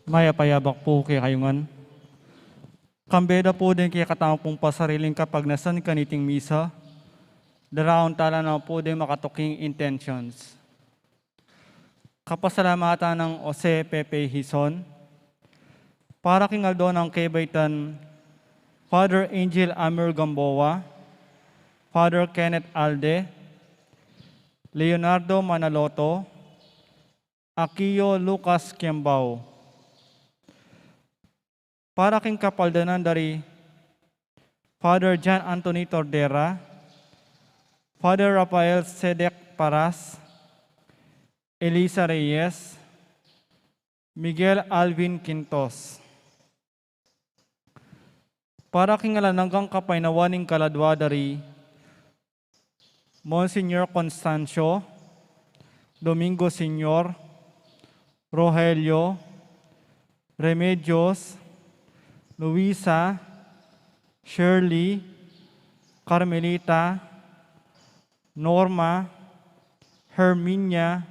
Maya payabak po kay kayungan. Kambeda po din kaya katama pong pasariling kapag nasan kaniting misa, daraon tala na po din makatuking intentions. Kapasalamatan ng Jose Pepe Hison, para kingaldo ng kebaitan Father Angel Amir Gamboa, Father Kenneth Alde, Leonardo Manaloto, Akio Lucas Kiambao. Para king kapaldanan dari Father John Anthony Tordera, Father Rafael Sedek Paras, Elisa Reyes, Miguel Alvin Quintos. Para king alananggang kapainawaning kaladwa dari Monsignor Constancio, Domingo Senior, Rogelio, Remedios, Luisa, Shirley, Carmelita, Norma, Herminia,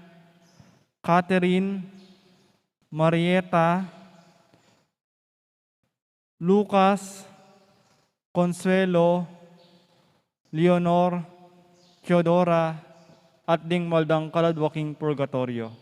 Catherine, Marieta, Lucas, Consuelo, Leonor, Theodora, at ding maldang kaladwaking purgatorio.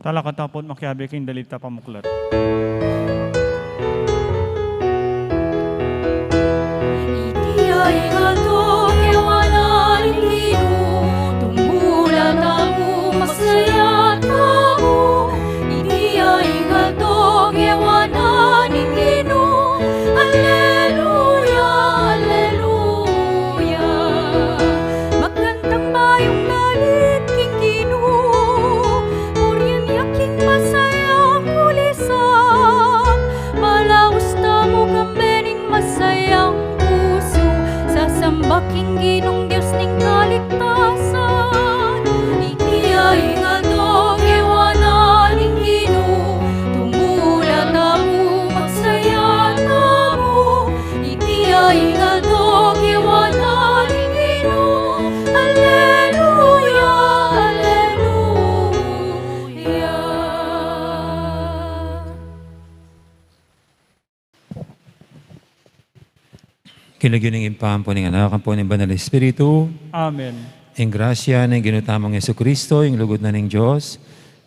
Talakatapot makiabi king dalita pamuklat. Baking ginong Diyos ning kaligtasan, iti ay nga to kewana ning Ginoo, tumula tamo magsaya tamo, iti ay nga to kewana ning Ginoo. Alleluia, alleluia. Kinagyuning impam po ng anak, ang po ng Banal na Espiritu, Amen. ang grasya ng ginutamang Yesu Kristo, ang lugod na ng Diyos,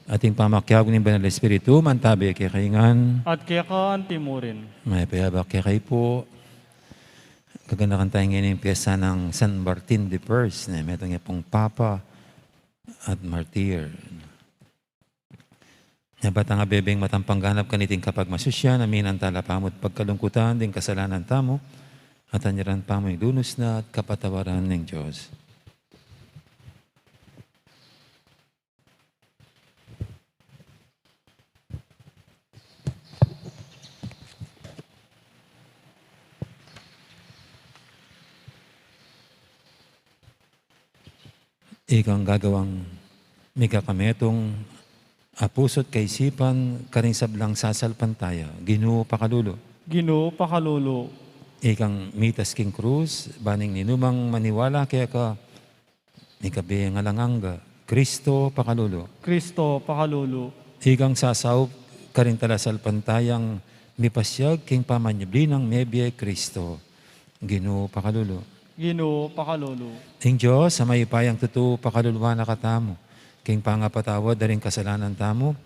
at ang pamakyag ng Banal na Espiritu, mantabi kay kaingan, At kaya ka timurin. may payabak kay kayo po. Kaganakan tayo ngayon yung piyesa ng San Martin de Porres, na may itong pong Papa at Martir. Nabat nga bebeng matampangganap kaniting kapag masusya, namin ang talapamot pagkalungkutan, din kasalanan tamo, at anyaran pa mo yung dunos na at kapatawaran ng Diyos. Ikang gagawang may kakametong apusot kaisipan karing sablang sasalpan tayo. Ginoo pakalulo. Ginoo pakalulu. Ikang mitas king krus, baning ninumang maniwala kaya ka ikabi nga langanga. Kristo pakalulo. Kristo pakalulu. Ikang sasaw karing talasalpan tayang mipasyag king pamanyabli ng mebye Kristo. Ginoo pakalulo. Ginoo pakalulu. Ing Diyos, sa may payang tutu pakaluluwa na katamo. King pangapatawad daring kasalanan tamo,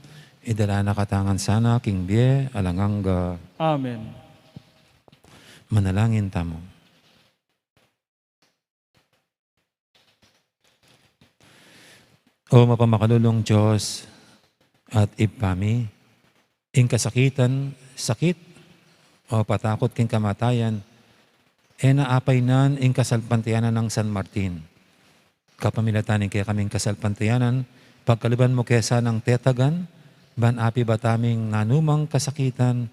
idala na katangan sana, king biye, alanganga. Amen. Manalangin tamo. O mapamakalulong Diyos at ipami, ing kasakitan, sakit, o patakot king kamatayan, naapay nan ing kasalpantiyanan ng San Martin. Kapamilatanin kaya kaming kasalpantiyanan, pagkaliban mo kesa ng tetagan, ban api bataming nanumang kasakitan,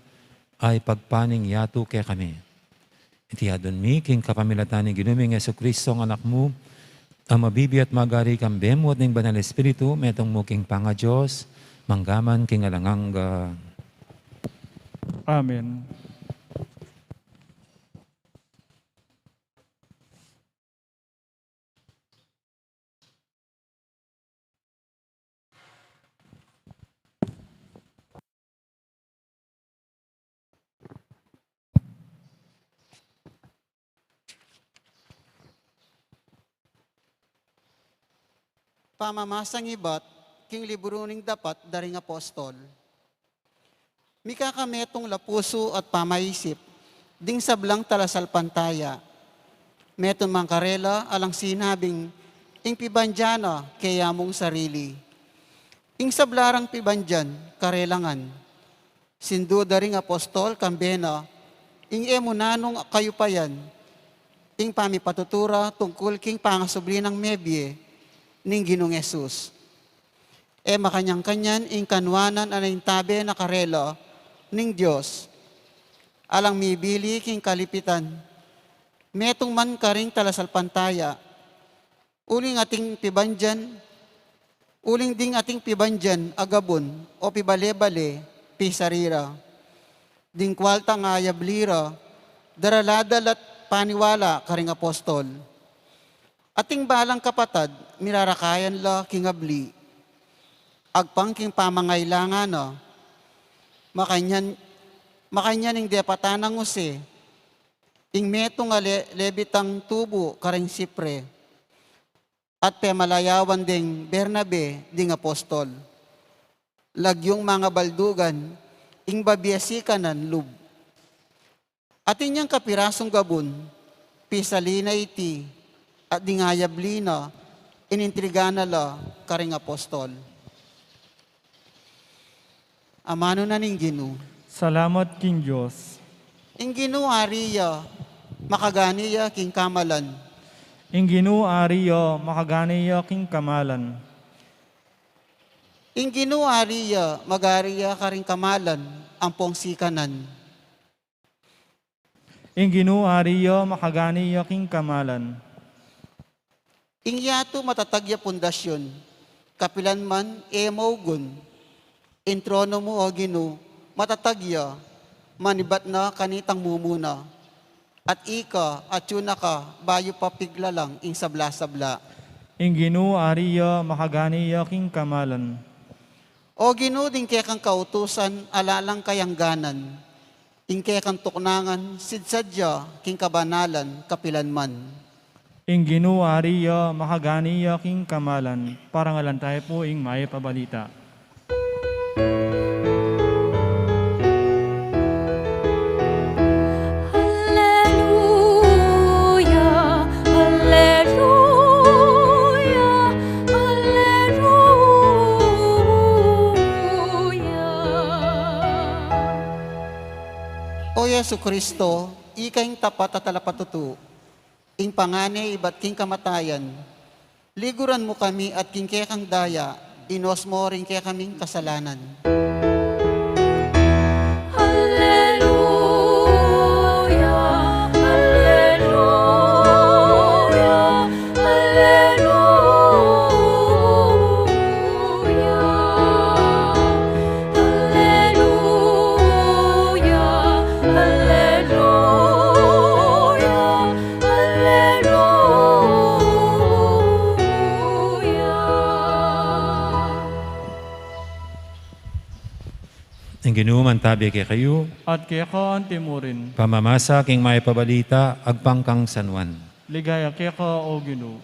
ay pagpaning yato kaya kami. Iti adon mi, king kapamilatanin ginuming Yesu Kristo ang anak mo, ang mabibi at magari kang bemot ng Banal na Espiritu, metong mo king panga Diyos, manggaman king alanganga. Amen. Pamamasang ibat, king libro ning dapat daring apostol. Mikakametong lapuso at pamaisip, ding sablang talasalpantaya. Meton mang karela alang sinabing, ing pibanjana kaya mong sarili. Ing sablarang pibanjan, karelangan. Sindu daring apostol kambena, ing emunanong kayo pa yan, ing pamipatutura tungkol king pangasubli ng mebye, ning Ginong Yesus. Makanyang-kanyan ing kanwanan anayin tabi na karelo ning Diyos. Alang mibili king kalipitan. Metong man karing talasalpantaya. Uling ating pibanjan, uling ding ating pibanjan agabon o pibale-bale pisarira. Ding kwalta nga yablira, daraladal at paniwala karing apostol. Ating balang kapatad, mirarakayan la kingabli. Agpang king pamangailangan na, makanyan ing depatanang use, ing metong lebitang tubo karing sipre, at pemalayawan ding Bernabe ding apostol. lagyong mga baldugan, ing babiyasikanan lub. At inyang kapirasong gabon, pisalina iti, at dingayablina, inintrigana la, karing apostol. Amano na ning Ginu. Salamat king Diyos. Ing Ginu ariya, makaganiya king kamalan. Ing Ginoo ariyo makaganiya king kamalan. Ing Ginu ariya, magariya karing kamalan, ampong sikanan. Ing Ginoo ariyo makaganiya king kamalan. Ing yato matatagya pundasyon, kapilan man emogun, introno mo o Ginu, matatagya, manibat na kanitang mumuna. At ika, at yun ka, bayo papigla lang, ing sabla-sabla. Ing Ginoo ariyo makaganiya king kamalan. O Ginu, din kaya kang kautusan, alalang kayang ganan. Ing kaya kang tuknangan, sidsadya, king kabanalan, kapilan man. Ing Ginoo ariyo makaganiya king kamalan. Parangalan tayo po ing may pabalita. Hallelujah, hallelujah, hallelujah. O Yesu Kristo, ikaing tapat at talapatutu, ing pangane iba't king kamatayan, liguran mo kami at king kaya kang daya, inos mo rin kaya kaming kasalanan. Hallelujah, hallelujah, Ang ginuman tabi kay kayo, At kaya ka ang timurin. pamamasa king may pabalita, agpangkang sanwan. Ligaya kaya ka o Ginoo.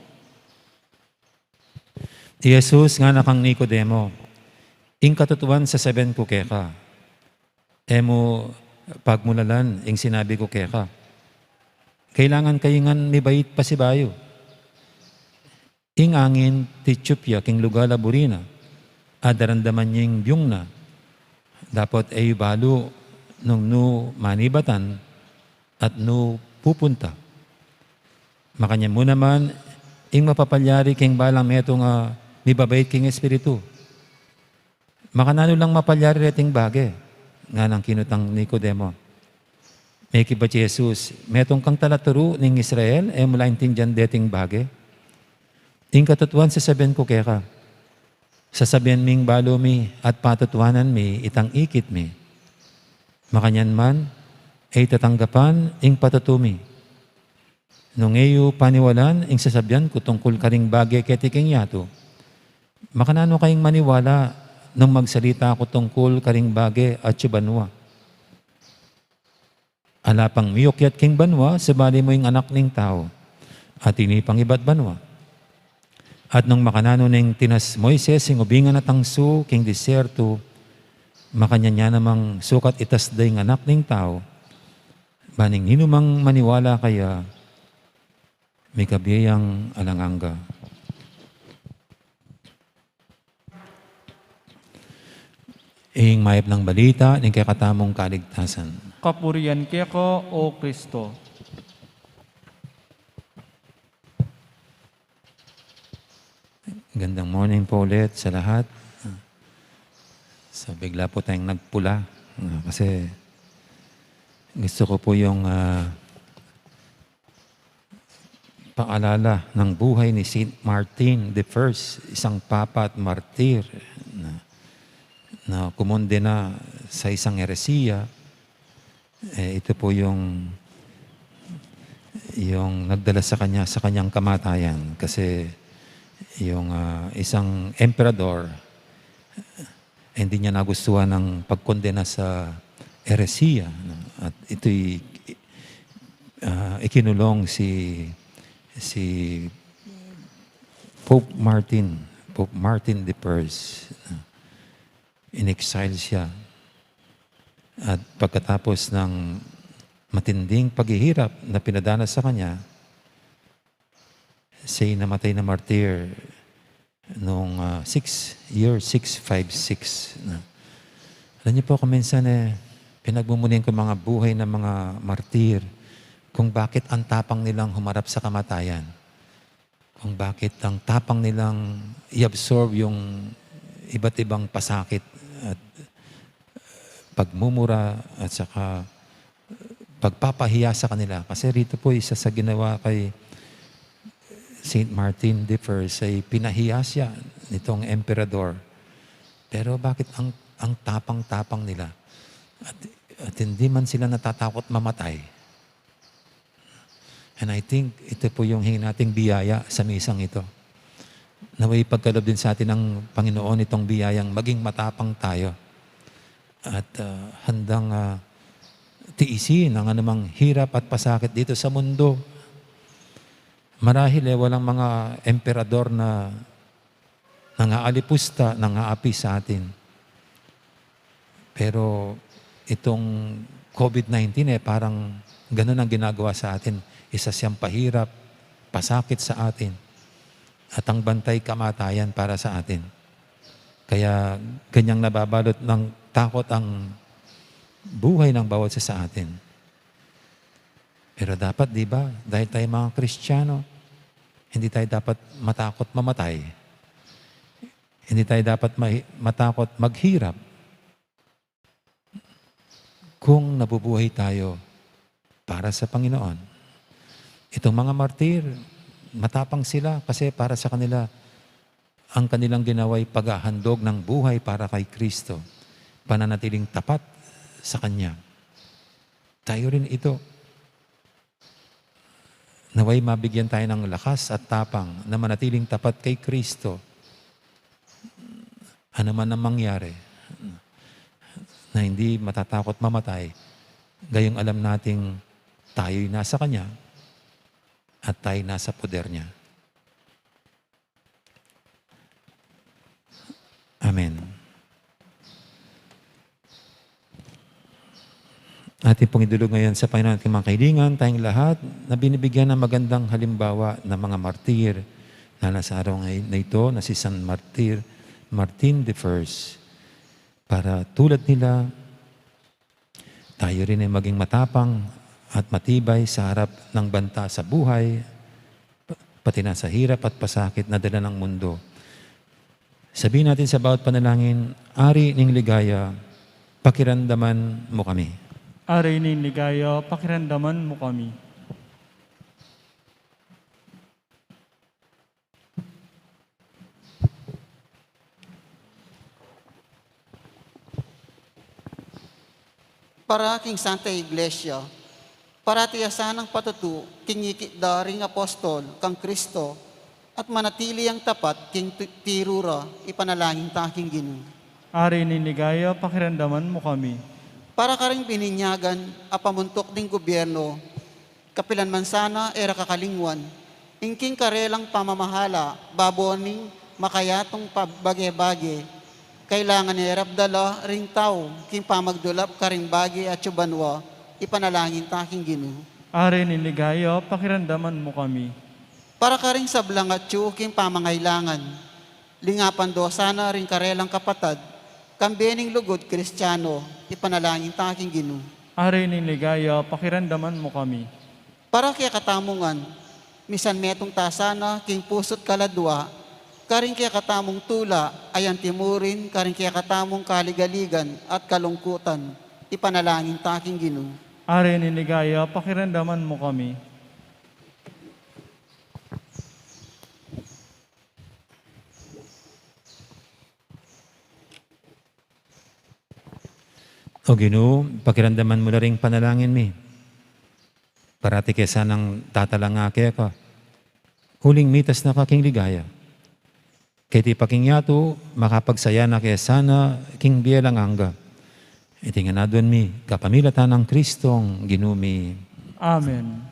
Jesus nga nakang Nicodemo, ing katutuan sa 7 ko keka. Emo pagmulalan, ing sinabi ko keka. Kailangan kayingan ni bait pasibayo. Ing angin ti Chupya king lugala burina, adarandaman nying byung na. Dapat ay balo nung no manibatan at no pupunta. Makanya mo naman, ing mapapalyari king balang meto nga mibabait king espiritu. Makanano lang mapalyari reting bage, nga nang kinutang Nicodemo. May kiba Jesus, metong kang talaturo ning Israel, mula intindihan deting bage. Ing katutuan sa 7 ko keka. Sasabihan ming balo mi at patutuanan mi itang ikit mi. Makanyan man, ay tatanggapan ing patutumi. Nung eyo paniwalan, ing sasabihan ko tungkol karing bagay ketiking yato. Makanano kayong maniwala nung magsalita ko tungkol karing bagay at banwa. Alapang miyukyat king banwa, sabali mo yung anak ning tao. At inipang iba't banwa. At nung makanano ning tinas Moises, ing ubingan at tangsu, king diserto, makanya niya namang sukat itas day ng anak ning tao, baning hinumang maniwala kaya, may kabiyang alanganga. Ing mayap ng balita, ning kakatamong kaligtasan. Kapurian kaya ka o Kristo. Gandang morning po ulit sa lahat. So bigla po tayong nagpula. Kasi gusto ko po yung paalala ng buhay ni Saint Martin the First, isang papa at martir na kumondena sa isang eresiya. Ito po yung nagdala sa kanyang kamatayan. Kasi yung isang emperador, hindi niya nagustuhan ng pagkondena sa eresiya. At ito'y ikinulong si Pope Martin the First. in-exile siya. At pagkatapos ng matinding paghihirap na pinadanas sa kanya, siya namatay na martir noong 656. Alam niyo po, kuminsan pinagmumunin ko mga buhay ng mga martir kung bakit ang tapang nilang humarap sa kamatayan. Kung bakit ang tapang nilang i-absorb yung iba't ibang pasakit at pagmumura at saka pagpapahiya sa kanila. Kasi rito po isa sa ginawa kay Saint Martin de Tours ay pinahiya siya nitong emperador. Pero bakit ang tapang-tapang nila? At hindi man sila natatakot mamatay. And I think ito po yung hingin nating biyaya sa misang ito. Naway pagkaloob din sa atin ng Panginoon itong biyayang maging matapang tayo. At handang tiisin ang anumang hirap at pasakit dito sa mundo. Marahil walang mga emperador na nangaalipusta, nangaapi sa atin. Pero itong COVID-19 parang ganun ang ginagawa sa atin. Isa siyang pahirap, pasakit sa atin. At ang bantay kamatayan para sa atin. Kaya ganyang nababalot ng takot ang buhay ng bawat isa sa atin. Pero dapat, di ba, dahil tayo mga Kristiyano, hindi tayo dapat matakot mamatay. Hindi tayo dapat matakot maghirap. Kung nabubuhay tayo para sa Panginoon. Itong mga martir, matapang sila kasi para sa kanila, ang kanilang ginawa'y paghahandog ng buhay para kay Kristo. Pananatiling tapat sa Kanya. Tayo rin ito. Naway mabigyan tayo ng lakas at tapang na manatiling tapat kay Kristo. Ano man ang mangyari, na hindi matatakot mamatay, gayong alam nating tayo'y nasa Kanya at tayo nasa poder niya. Amen. Ating pong idulog ngayon sa Panginoon ating mga kaibigan, tayong lahat na binibigyan ng magandang halimbawa ng mga martir na nasa araw na ito na si San Martin de Tours. Para tulad nila, tayo rin ay maging matapang at matibay sa harap ng banta sa buhay, pati na sa hirap at pasakit na dala ng mundo. Sabihin natin sa bawat panalangin, Ari ning ligaya, pakiramdaman mo kami. Aray ni ligaya, pakiramdaman mo kami. Para king Santa Iglesia, para tiyasan ang patutu, king daring apostol, kang Kristo, at manatili ang tapat, king tirura, ipanalangin taking Ginoo. Aray ni ligaya, pakiramdaman mo kami. Para ka rin bininyagan, apamuntok ding gobyerno, kapilan man sana, era kakalingwan, ingking karelang pamamahala, baboning makayatong pabage-bage, kailangan ni Erabdala ring tao, king pamagdulap karing bagi at subanwa, ipanalangin taking Ginoo. Aray ni ligaya, pakiramdaman mo kami. Para ka ring sablang at king pamangailangan, lingapan do sana ring karelang kapatad, kambening lugod Kristiyano, ipanalangin taking Ginoo. Aray ni ligaya, pakiramdaman mo kami. Para kaya katamungan, misan metong tasana, king pusot kaladwa, karing kaya katamong tula, ayan timurin, karing kaya katamong kaligaligan at kalungkutan, ipanalangin taking Ginoo. Aray ni ligaya, pakiramdaman mo kami. O Ginoo, pakiramdaman mo na rin panalangin mi. Parati kesa nang tatalangake ka. Huling mitas na kaking ligaya. Kaya ti pakingyato, makapagsaya na kaya sana king bielang angga. Iti nga nadun mi, kapamilatan ng Kristong ginumi. Amen.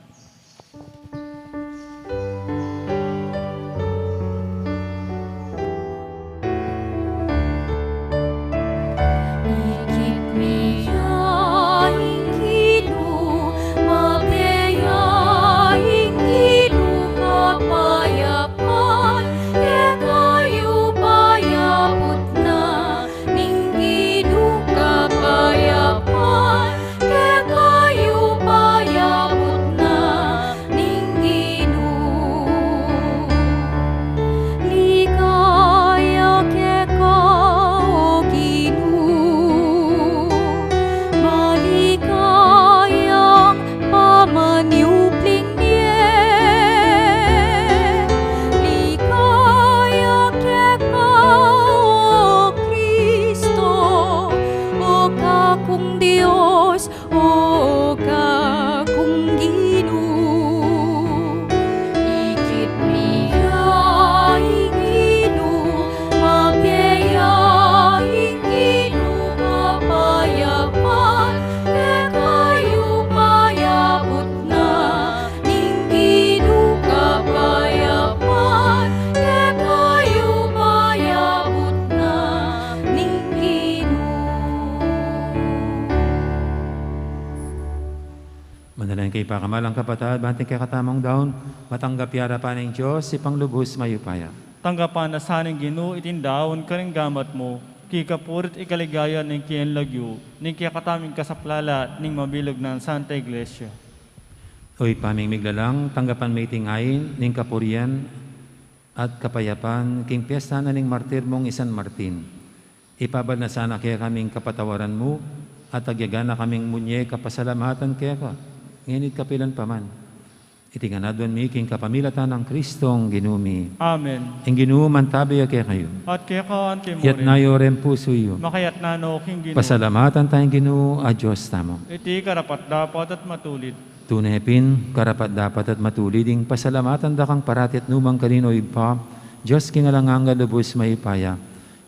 kay pakamalang kapatad, banting kay katamang daon, matanggap yara pa ng Diyos, ipanglubos mayupaya. Tanggapan na saning Ginoo itindaon karing gamat mo, ki kapurit ikaligaya ning kiyan lagyo, ning kaya kataming kasaplala ning mabilog ng Santa Iglesia. Oy pamimiglalang, tanggapan may tingayin, ning kapurian, at kapayapan, king piyesta na ning martir mong San Martin. Ipabal na sana kaya kaming kapatawaran mo, at agyagana kaming munye kapasalamatan kaya ka. Nginit kapilan paman. Itinganadwan mi king kapamilatan ng Kristong ginumi. Amen. Ang ginuman tabi kaya kayo. At kaya ka ante mo Yat rin, nayo rin puso iyo. makayat na no king Ginoo. Pasalamatan tayong Ginoo a Diyos tamo. Iti karapat dapat at matulit. Tunepin, karapat dapat at matuliding pasalamatan da kang parati at numang kanino pa, Diyos kingalangang lubos maipaya.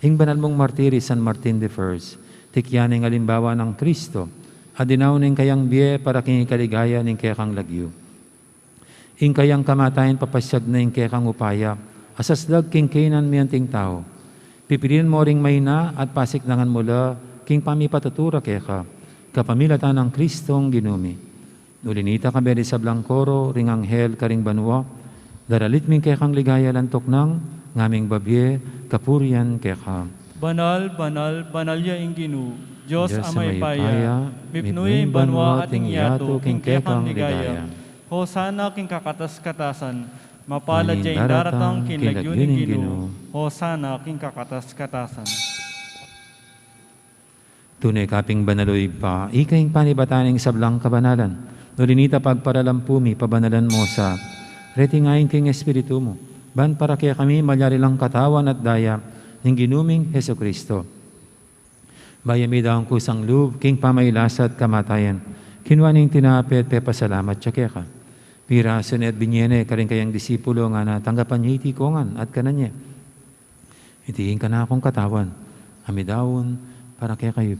Ing banal mong martiri San Martin de First, tikyan ng alimbawa ng Kristo, adinaw ng kayang biye para king kaligaya ng kayang lagyo. Ing kayang kamatayan papasyag na ing kayang upaya, asasdag king kainan miyanting tao. Pipiliin mo ring mayna at pasiknangan mula king pamipatutura kaya ka, kapamilatan ng Kristong ginumi. Nulinita ka beri sa Blancoro, ring anghel karing banwa, daralit ming kayang ligaya lantok ng ngaming babye, kapurian kaya ka. Banal, banal, banalya ing Ginoo, Diyos Diyos amay amay paya, mipnuy banwa ating yato, king kekang ligaya. Hosana king kakatas-katasan, mapalad Amin dya daratang daratang kinlagyo kinlagyo ning ning Ginoo. Ginoo. Hosana king kakatas-katasan. Tunay kaping banaloy pa, ikaing panibataning sablang kabanalan. Nulinita pagparalampumi, pabanalan mo sa retingayin king espiritu mo. Ban para kaya kami malyari lang katawan at daya ng ginuming Heso Kristo. Bayami daw ang kusang loob, king pamaylasat kamatayan. Kinwaning tinapit, pepasalamat, tsakya ka. Pirason at binyene, karing kayang disipulo nga na tanggapan niya itikongan at kananya. Itiin ka na akong katawan. Amidawon, para kaya kayo.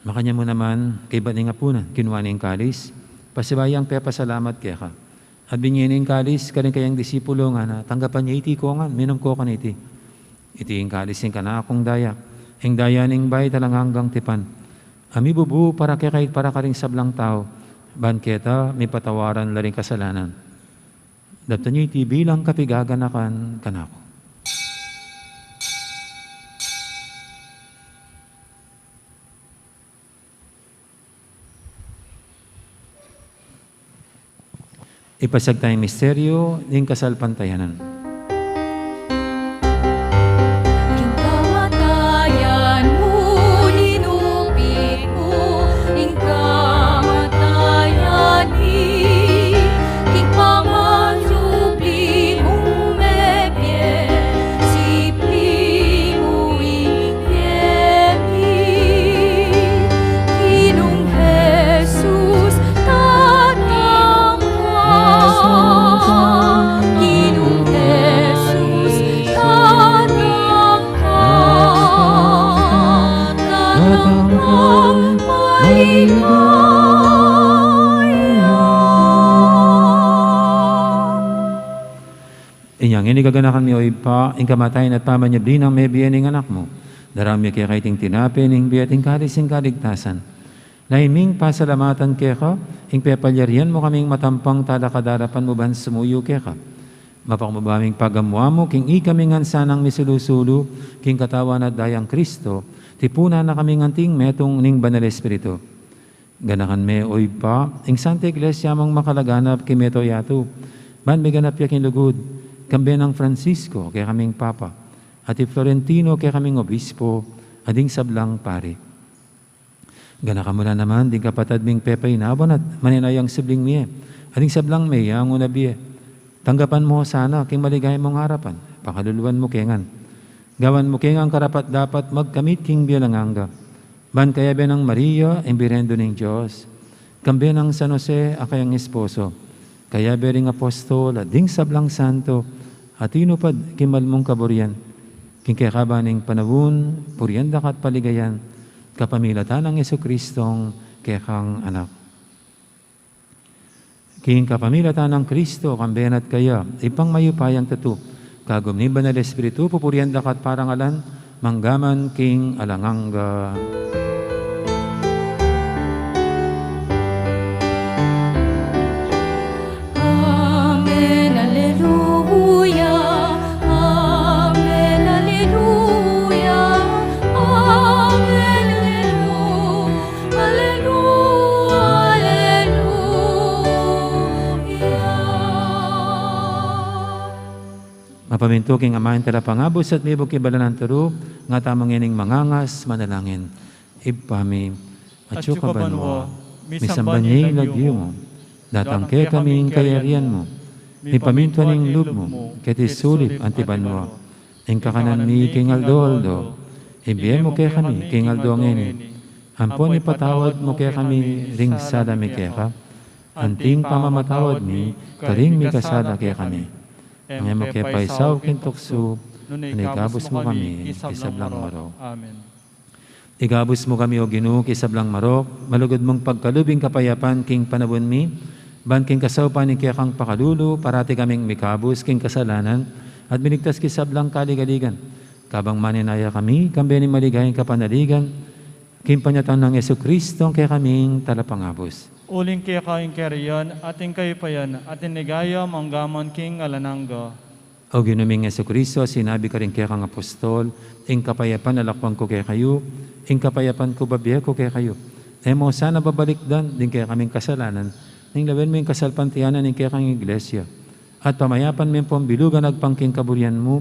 Makanya mo naman, kay baning apunan, kinwaning kalis, pasibayang pepasalamat kaya ka. At binyining kalis, karing kayang disipulo nga na, tanggapan niya iti kongan, minum ko kan iti. Itiing kalisin ka na akong daya, ang daya ning bay talang hanggang tipan. Ami bubu para kaya kahit para karing sablang tao, banketa, may patawaran laring kasalanan. Dapta niya iti bilang kapigaganakan kanako. Ipasag tayong misteryo ng kasalpantayanan. Ing kamatayan mo, linupit mo, ing kamatayan ni, ing pangasupli mong mebye, sipli mo inyemi. Ginong Jesus, tatang Ginong Jesus, tatang Inyang inigaganakan mi oy pa, ing kamatayan at pamanyabdi ng may biyaning anak mo. Darami kaya kaiting tinapin, ing biyating karising kaligtasan. Laiming pasalamatan kaya ka, ing pepalyarian mo kaming matampang talakadarapan mo ban sumuyo kaya ka. Mapakmabaming pagamwa mo, king ikaming sanang misulusulu, king katawan at dayang Kristo, tipuna na kaming anting metong ning banal espiritu. Ganakan me oy pa, ing Santa Iglesia mong makalaganap kimeto yato, ban may ganap yaking lugod, kambe ng Francisco kaya kaming Papa, at Florentino kaya kaming Obispo, ading sablang pari. Ganaka mo na naman, ding kapatad ming Pepe inaban at maninayang sibling miye, ading sablang may ang unabiye. Tanggapan mo sana, king maligay mong harapan, pakaluluan mo kengan. Gawan mo kengang karapat dapat magkamit king bialanganga. Ban kaya benang Maria, imbirendo ng Diyos, kambe ng San Jose, akayang esposo, kaya bering apostol, ading sablang santo, at inupad kimal mong kaburian, king kakabaning panawun, puriandak at paligayan, kapamilatan ng Yesu Kristong kekang anak. King kapamilatan ng Kristo, kambayan at kaya, ipang mayupayang tatu, kagum ni Banal Espiritu, pupurian dakat parangalan, manggaman king alanganga. Amen, Alleluia. Amen, Alleluia. Amen, Alleluia. Alleluia. Mapaminto king amahin tala pangabos at mibog kibalan ng taro, nga tamang ining mangangas, manalangin. Ipami, at ka banwa, misamban niya ilagyo mo, datang kaya kaming kayarian mo, ipaminto ning loob mo, sulit antibanwa, ing kakanan mi king aldo, ibigay mo kaya kami, king aldo ngini, ampon ipatawad mo kaya kami, ring sada mi kaya ka, anting pamamatawad mi, karing mi kasada kaya kami. Ngayon mo kaya paisaw kintukso, anigabos mo kami, isablang marok. Amen. Igabos mo kami o Ginoo kisablang marok, malugod mong pagkalubing kapayapan king panabon mi, ban king kasawpan ni kaya kang pakalulu, parati kaming mikabos king kasalanan, at binigtas kisablang kaligaligan. Kabang maninaya kami, kambi ni maligayang kapanaligan, king panyatan ng Yesu Kristo, kaya kaming talapangabos. Uling kaya kaing keriyan, ating kayo pa yan, ating nigaya, manggaman king alananga. O ginuming Yesu Kristo, sinabi ka rin kaya kang apostol, ing kapayapan alakpan ko kaya kayo, ing kapayapan ko babiya ko kaya kayo. Mo sana babalikdan, din kaya kaming kasalanan, ning lawen mo yung kasalpantianan, ning kaya kang iglesia. At pamayapan mo yung pambilugan, nagpangking kaburian mo,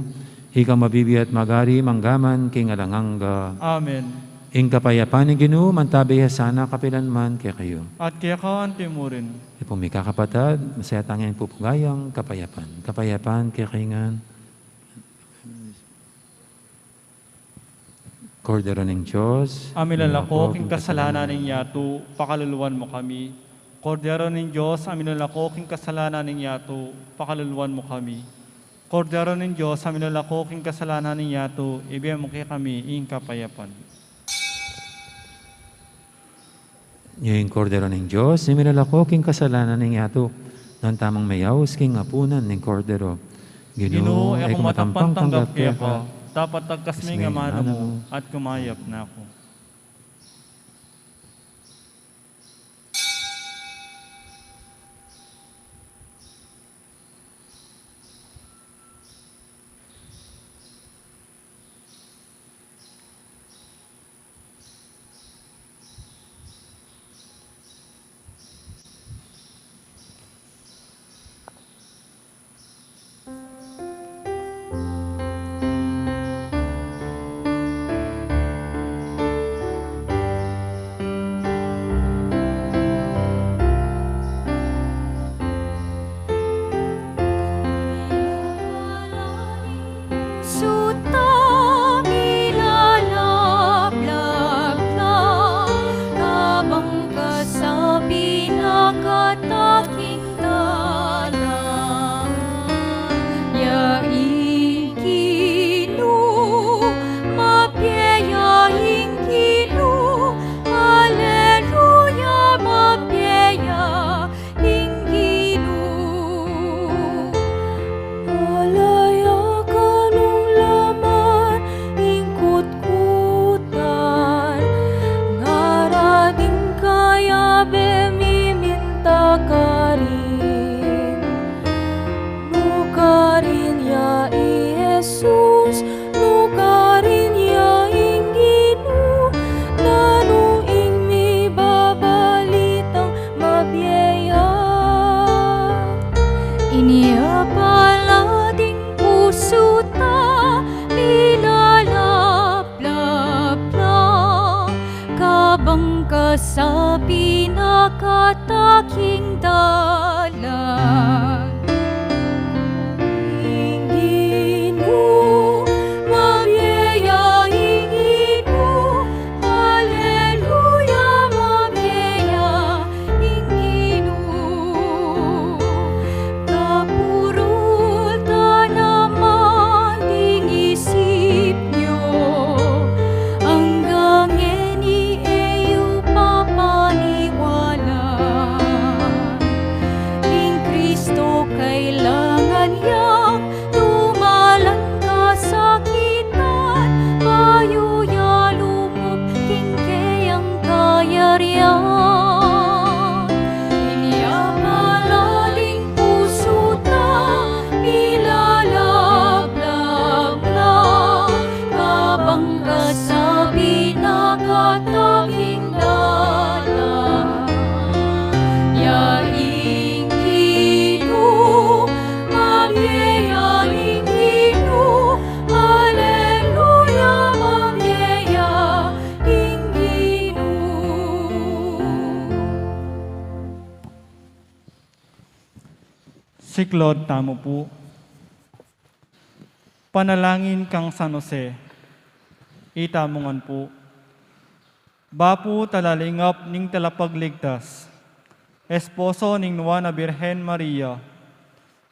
ikaw mabibi at magari, manggaman, king alanganga. Amen. Ing kapayapan ni Ginoo, mantabiha sana kapilanman kaya kayo. At kaya ka antimurin. Ipong may kakapatad, masaya tanging pupugayang kapayapan. Kapayapan kaya kaingan. Kordero ng Diyos. Amilalako, king kasalanan ng yato, pakaluluwan mo kami. Kordero ng Diyos, amilalako, king kasalanan ng yato, pakaluluwan mo kami. Kordero ng Diyos, amilalako, king kasalanan ng yato, ibigay mo kaya kami, ing kapayapan. Yung kordero ng Diyos, iminalako king kasalanan ng yato, ng tamang mayaws king apunan ng kordero. Ginoo, ay ako kumatampang tanggap tanggap kaya kaya ka, ka. dapat tagkas may ngamana mo, at kumayap na ako. Sa pinakataking dalan, Ginoo, mabiyayain Ginoo, Alleluia, mabiyayain Ginoo. Kapurultan naman ding isip nyo, hanggang papaniwala. Si Claude, tamo po. Panalangin kang San Jose, itamongan po. Bapu talalingap ning talapagligtas, esposo ning nuwa na Birhen Maria,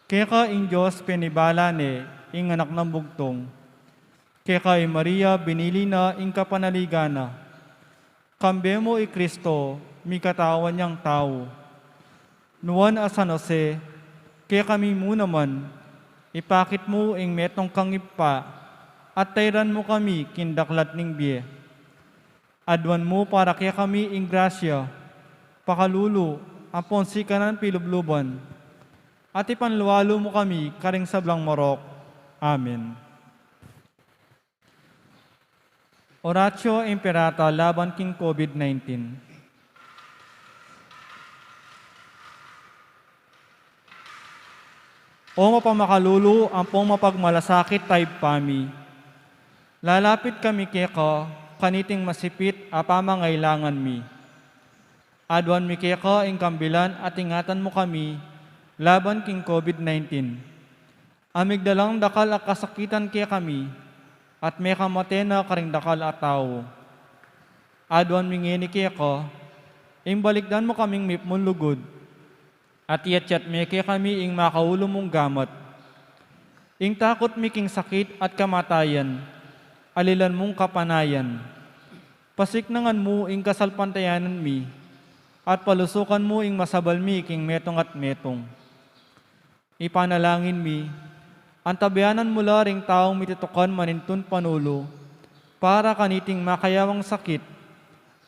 kaya ing Diyos pinibala ni ing anak ng bugtong, kaya Maria binili na ing kapanaligana, kambe mo i Kristo, mi katawan niyang tao. Nuwan a San Jose, kaya kami mo naman, ipakit mo ing metong kangipa, at tayran mo kami kindaklat ning biye. Adwan mo para kaya kami ing grasya, pakalulu, apon si kanan pilubluban, at ipanluwalo mo kami karing sablang marok. Amen. Oratio Imperata laban king COVID-19. O mapamakalulu ang pong mapagmalasakit tayo pami. Lalapit kami keka, kaniting masipit apamangailangan mi. Adwan mi keka ing kambilan at ingatan mo kami, laban king COVID-19. Amigdalang dakal at kasakitan kaya kami, at may kamatena karing dakal at tao. Adwan mi ngini keka, ing balikdan mo kaming mipmon lugod, at yat-yat meke kami ing makaulo mong gamat. Ing takot miking sakit at kamatayan, alilan mong kapanayan. Pasiknangan mo ing kasalpantayanan mi, at palusukan mo ing masabal mi king metong at metong. Ipanalangin mi, antabayanan mula ring taong mititukan manintun panulo, para kaniting makayawang sakit,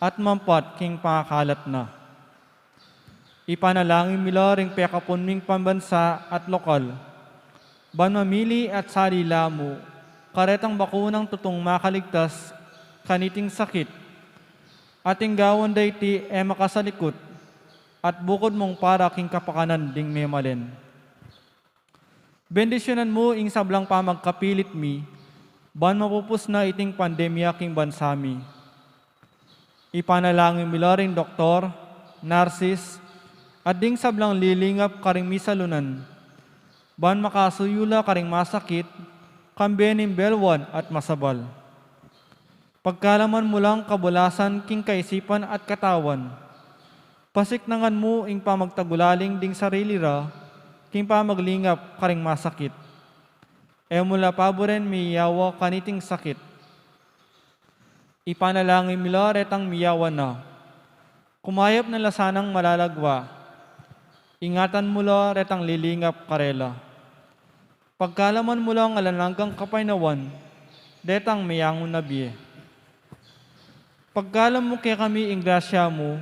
at mampat king pangakalat na. Ipanalangin mila ring pekapunming pambansa at lokal. Ban mamili at salila mo, karetang bakunang tutong makaligtas, kaniting sakit. Ating gawon dayti e makasalikot, at bukod mong para king kapakanan ding memalen. Bendisyonan mo ing sablang pamagkapilit mi, ban mapupus na iting pandemya king bansami. Ipanalangin mila ring doktor, narsis, at ding sablang lilingap karing misalunan, ban makasuyula karing masakit, kambening belwan at masabal. Pagkalaman mo lang kabulasan king kaisipan at katawan, pasiknangan mo ing pamagtagulaling ding sarili ra, king pamaglingap karing masakit. E mula paboren miyawa kaniting sakit. Ipanalangin mila retang miyawa na, kumayap na lasanang malalagwa, ingatan mo la retang lilingap karela. Pagkalaman mo lang alananggang kapaynawan, detang mayangon na biye. Pagkalam mo kaya kami ing grasya mo,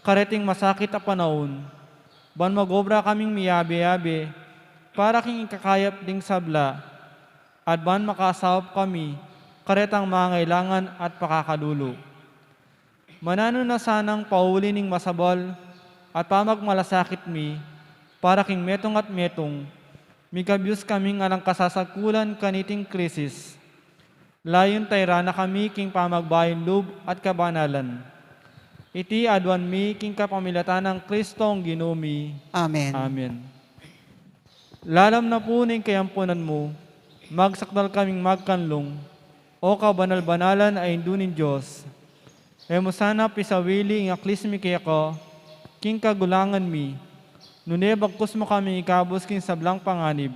kareting masakit a panahon, ban magobra kaming miyabe-yabe, para king ikakayap ding sabla, at ban makasawap kami, karetang mangailangan at pakakadulo. Manano na sanang pauli ning masabal, at pamagmalasakit mi, para king metong at metong, mikabyus kaming alang kasasakulan kaniting krisis. Layon tayra na kami king pamagbayin loob at kabanalan. Iti adwan mi king kapamilatan ng Kristong ginumi. Amen. Amen. Lalam na po ning kayampunan mo, magsakdal kaming magkanlong, o kabanal-banalan ay indunin Diyos. E mo sana pisawili ng aklismi kaya ko, king kagulangan mi, nune bagkus mo kami ikabos king sablang panganib,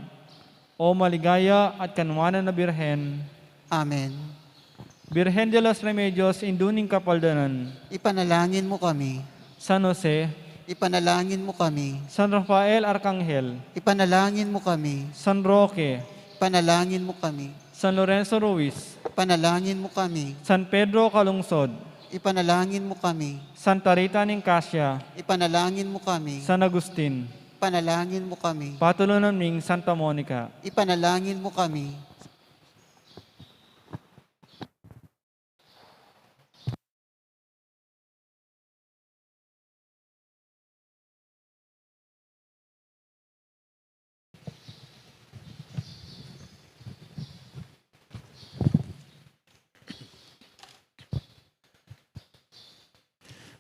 o maligaya at kanwanan na Birhen. Amen. Birhen de los Remedios, induning kapaldanan. Ipanalangin mo kami. San Jose, Ipanalangin mo kami. San Rafael Arcangel, Ipanalangin mo kami. San Roque, Ipanalangin mo kami. San Lorenzo Ruiz, Ipanalangin mo kami. San Pedro Calungsod, Ipanalangin mo kami. Santa Rita Nicasia, Ipanalangin mo kami. San Agustin, Ipanalangin mo kami. Patulunan Ming Santa Monica. Ipanalangin mo kami.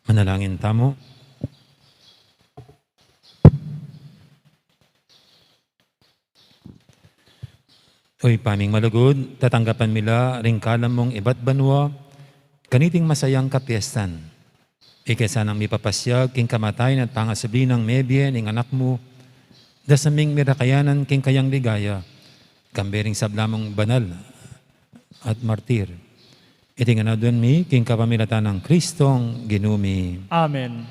Manalangin tamo. Uy, paming malugod, tatanggapan mila ring kalam mong iba't banwa, kaniting masayang kapiestan. Ikasanang mipapasyag king kamatayan at pangasabli ng mebye ning anak mo, dasaming mirakayanan king kayang ligaya, kambering sablamong banal at martir. Itinganadon mi king kapamilatan ng Kristong ginumi. Amen.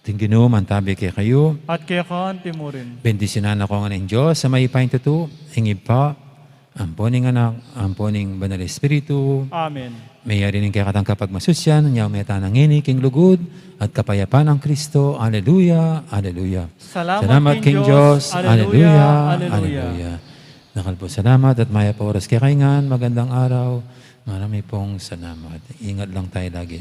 Ting ginum ang tabi kay kayo, At kaya kaan timurin. bendisyonan ako nga ng Diyos sa may paintuto, hingib pa, amponing anak, amponing banal espiritu, Amen. mayari ning kaya katang kapag masusyan, nyaw meta ng ini king lugod, at kapayapaan ng Kristo. Alleluia, alleluia. Salamat King Diyos. Alleluia, Alleluia, alleluia. alleluia. Nakalpo salamat at maya pa oras kaya kaingan. Magandang araw. Marami pong salamat. Ingat lang tayo lagi.